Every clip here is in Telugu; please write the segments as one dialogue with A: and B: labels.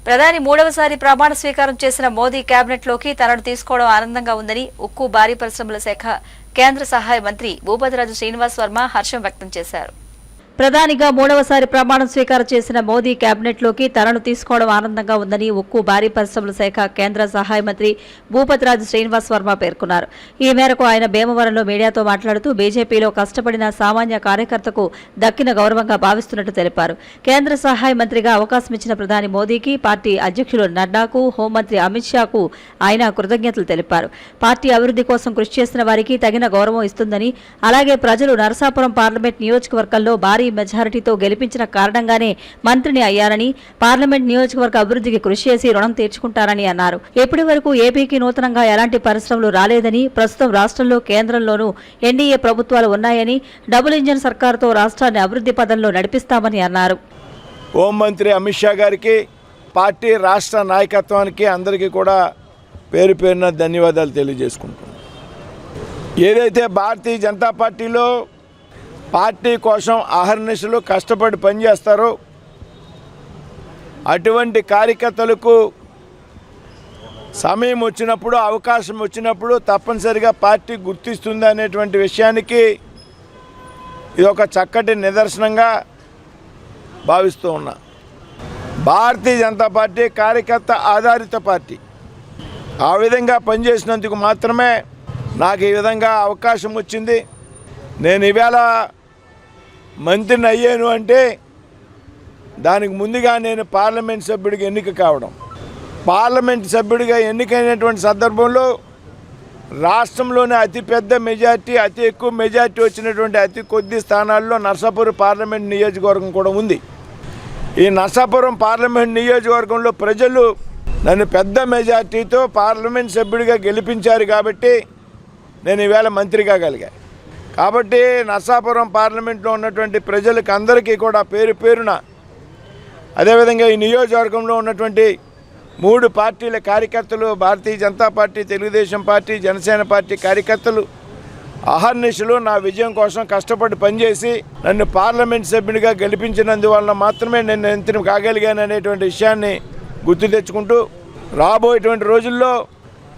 A: ప్రధాని మూడవసారి ప్రమాణ స్వీకారం చేసిన మోదీ కేబినెట్లోకి తనను తీసుకోవడం ఆనందంగా ఉందని ఉక్కు భారీ పరిశ్రమల శాఖ కేంద్ర సహాయ మంత్రి భూపతిరాజు శ్రీనివాస్ వర్మ హర్షం వ్యక్తం చేశారు. ప్రధానిగా మూడవసారి ప్రమాణ స్వీకారం చేసిన మోదీ కేబినెట్లోకి తనను తీసుకోవడం ఆనందంగా ఉందని ఉక్కు భారీ పరిశ్రమల శాఖ కేంద్ర సహాయ మంత్రి భూపతిరాజు శ్రీనివాస్ వర్మ పేర్కొన్నారు. ఈ మేరకు ఆయన భీమవరంలో మీడియాతో మాట్లాడుతూ బీజేపీలో కష్టపడిన సామాన్య కార్యకర్తకు దక్కిన గౌరవంగా భావిస్తున్నట్టు తెలిపారు. కేంద్ర సహాయ మంత్రిగా అవకాశం ఇచ్చిన ప్రధాని మోదీకి, పార్టీ అధ్యక్షులు నడ్డాకు, హోంమంత్రి అమిత్ షాకు ఆయన కృతజ్ఞతలు తెలిపారు. పార్టీ అభివృద్ధి కోసం కృషి చేసిన వారికి తగిన గౌరవం ఇస్తుందని, అలాగే ప్రజలు నరసాపురం పార్లమెంట్ నియోజకవర్గంలో భారీ మెజారిటీతో గెలిపించిన కారణంగానే మంత్రిని అయ్యారని, పార్లమెంట్ నియోజకవర్గ అభివృద్ధికి కృషి చేసి రుణం తీర్చుకుంటారని అన్నారు. ఇప్పటి వరకు ఏపీకి నూతనంగా ఎలాంటి పరిశ్రమలు రాలేదని, ప్రస్తుతం రాష్ట్రంలో కేంద్రంలోనూ ఎన్డీఏ ప్రభుత్వాలు ఉన్నాయని, డబుల్ ఇంజన్ సర్కారుతో రాష్ట్రాన్ని అభివృద్ధి పదంలో నడిపిస్తామని అన్నారు.
B: హోంమంత్రి అమిత్ షా గారికి, పార్టీ రాష్ట్ర నాయకత్వానికి అందరికీ కూడా పేరు పేరున ధన్యవాదాలు తెలియజేసుకుంటున్నాను. ఏదైతే భారతీయ జనతా పార్టీలో పార్టీ కోసం అహర్నిశలు కష్టపడి పనిచేస్తారో అటువంటి కార్యకర్తలకు సమయం వచ్చినప్పుడు, అవకాశం వచ్చినప్పుడు తప్పనిసరిగా పార్టీ గుర్తిస్తుంది అనేటువంటి విషయానికి ఇది ఒక చక్కటి నిదర్శనంగా భావిస్తూ ఉన్నా. భారతీయ జనతా పార్టీ కార్యకర్త ఆధారిత పార్టీ. ఆ విధంగా పనిచేసినందుకు మాత్రమే నాకు ఈ విధంగా అవకాశం వచ్చింది. నేను ఈవేళ మంత్రిని అయ్యాను అంటే దానికి ముందుగా నేను పార్లమెంట్ సభ్యుడిగా ఎన్నిక కావడం, పార్లమెంట్ సభ్యుడిగా ఎన్నికైనటువంటి సందర్భంలో రాష్ట్రంలోనే అతిపెద్ద మెజార్టీ, అతి ఎక్కువ మెజార్టీ వచ్చినటువంటి అతి కొద్ది స్థానాల్లో నరసాపురం పార్లమెంట్ నియోజకవర్గం కూడా ఉంది. ఈ నరసాపురం పార్లమెంట్ నియోజకవర్గంలో ప్రజలు నన్ను పెద్ద మెజార్టీతో పార్లమెంట్ సభ్యుడిగా గెలిపించారు కాబట్టి నేను ఈవేళ మంత్రిగా కలిగా. కాబట్టి నరసాపురం పార్లమెంట్లో ఉన్నటువంటి ప్రజలకు అందరికీ కూడా పేరు పేరున, అదేవిధంగా ఈ నియోజకవర్గంలో ఉన్నటువంటి 3 పార్టీల కార్యకర్తలు, Bharatiya Janata party, Telugu Desam party, Janasena party కార్యకర్తలు అహర్నిశలు నా విజయం కోసం కష్టపడి పనిచేసి నన్ను పార్లమెంట్ సభ్యునిగా గెలిపించినందువలన మాత్రమే నేను మంత్రి కాగలిగాను అనేటువంటి విషయాన్ని గుర్తు తెచ్చుకుంటూ రాబోయేటువంటి రోజుల్లో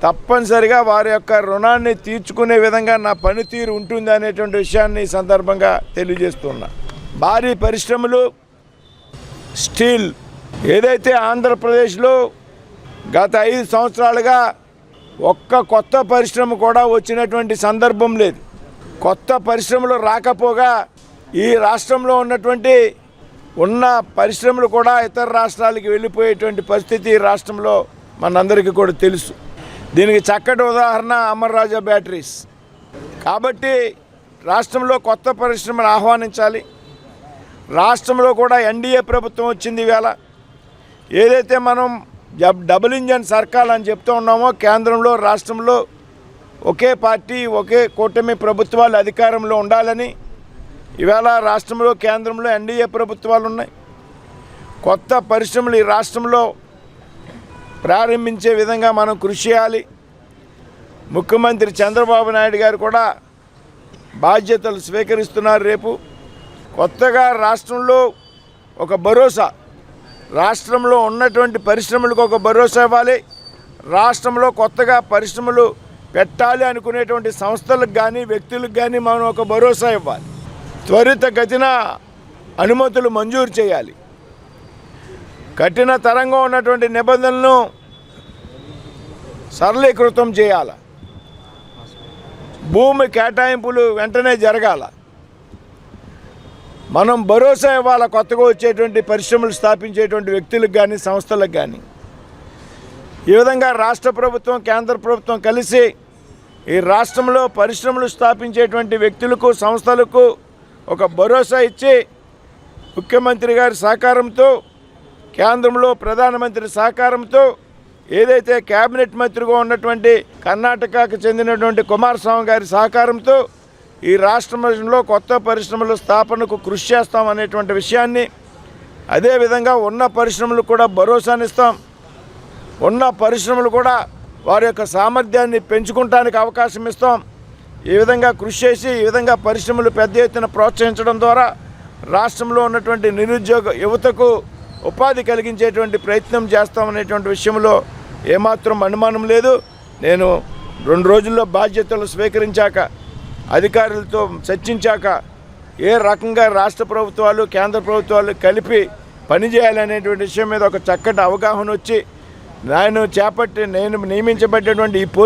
B: తప్పనిసరిగా వారి యొక్క రుణాన్ని తీర్చుకునే విధంగా నా పనితీరు ఉంటుంది అనేటువంటి విషయాన్ని ఈ సందర్భంగా తెలియజేస్తున్నా. భారీ పరిశ్రమలు, స్టీల్, ఏదైతే ఆంధ్రప్రదేశ్లో గత 5 సంవత్సరాలుగా ఒక్క కొత్త పరిశ్రమ కూడా వచ్చినటువంటి సందర్భం లేదు. కొత్త పరిశ్రమలు రాకపోగా ఈ రాష్ట్రంలో ఉన్న పరిశ్రమలు కూడా ఇతర రాష్ట్రాలకు వెళ్ళిపోయేటువంటి పరిస్థితి ఈ రాష్ట్రంలో మనందరికీ కూడా తెలుసు. దీనికి చక్కటి ఉదాహరణ అమర్ రాజా బ్యాటరీస్. కాబట్టి రాష్ట్రంలో కొత్త పరిశ్రమలు ఆహ్వానించాలి. రాష్ట్రంలో కూడా ఎన్డీఏ ప్రభుత్వం వచ్చింది. ఈవేళ ఏదైతే మనం డబుల్ ఇంజన్ సర్కార్ అని చెప్తూ ఉన్నామో, కేంద్రంలో రాష్ట్రంలో ఒకే పార్టీ, ఒకే కూటమి ప్రభుత్వాలు అధికారంలో ఉండాలని ఈవేళ రాష్ట్రంలో, కేంద్రంలో ఎన్డీఏ ప్రభుత్వాలు ఉన్నాయి. కొత్త పరిశ్రమలు ఈ రాష్ట్రంలో ప్రారంభించే విధంగా మనం కృషి చేయాలి. ముఖ్యమంత్రి చంద్రబాబు నాయుడు గారు కూడా బాధ్యతలు స్వీకరిస్తున్నారు. రేపు కొత్తగా రాష్ట్రంలో ఒక భరోసా, రాష్ట్రంలో ఉన్నటువంటి పరిశ్రమలకు ఒక భరోసా ఇవ్వాలి. రాష్ట్రంలో కొత్తగా పరిశ్రమలు పెట్టాలి అనుకునేటువంటి సంస్థలకు కానీ, వ్యక్తులకు కానీ మనం ఒక భరోసా ఇవ్వాలి. త్వరితగతిన అనుమతులు మంజూరు చేయాలి. కఠిన తరంగా ఉన్నటువంటి నిబంధనలను సరళీకృతం చేయాలి. భూమి కేటాయింపులు వెంటనే జరగాల. మనం భరోసా ఇవ్వాలి కొత్తగా వచ్చేటువంటి పరిశ్రమలు స్థాపించేటువంటి వ్యక్తులకు కానీ, సంస్థలకు కానీ. ఈ విధంగా రాష్ట్ర ప్రభుత్వం, కేంద్ర ప్రభుత్వం కలిసి ఈ రాష్ట్రంలో పరిశ్రమలు స్థాపించేటువంటి వ్యక్తులకు, సంస్థలకు ఒక భరోసా ఇచ్చి ముఖ్యమంత్రి గారి సహకారంతో, కేంద్రంలో ప్రధానమంత్రి సహకారంతో, ఏదైతే కేబినెట్ మంత్రిగా ఉన్నటువంటి కర్ణాటకకు చెందినటువంటి కుమారస్వామి గారి సహకారంతో ఈ రాష్ట్రంలో కొత్త పరిశ్రమల స్థాపనకు కృషి చేస్తామనేటువంటి విషయాన్ని, అదేవిధంగా ఉన్న పరిశ్రమలకు కూడా భరోసానిస్తాం. ఉన్న పరిశ్రమలు కూడా వారి యొక్క సామర్థ్యాన్ని పెంచుకోవడానికి అవకాశం ఇస్తాం. ఈ విధంగా కృషి చేసి ఈ విధంగా పరిశ్రమలు పెద్ద ఎత్తున ప్రోత్సహించడం ద్వారా రాష్ట్రంలో ఉన్నటువంటి నిరుద్యోగ యువతకు ఉపాధి కలిగించేటువంటి ప్రయత్నం చేస్తామనేటువంటి విషయంలో ఏమాత్రం అనుమానం లేదు. నేను 2 రోజుల్లో బాధ్యతలు స్వీకరించాక అధికారులతో చర్చించాక ఏ రకంగా రాష్ట్ర ప్రభుత్వాలు కేంద్ర ప్రభుత్వాలు కలిపి పనిచేయాలనేటువంటి విషయం మీద ఒక చక్కటి అవగాహన వచ్చి నేను నియమించబడ్డటువంటి ఈ పోర్టు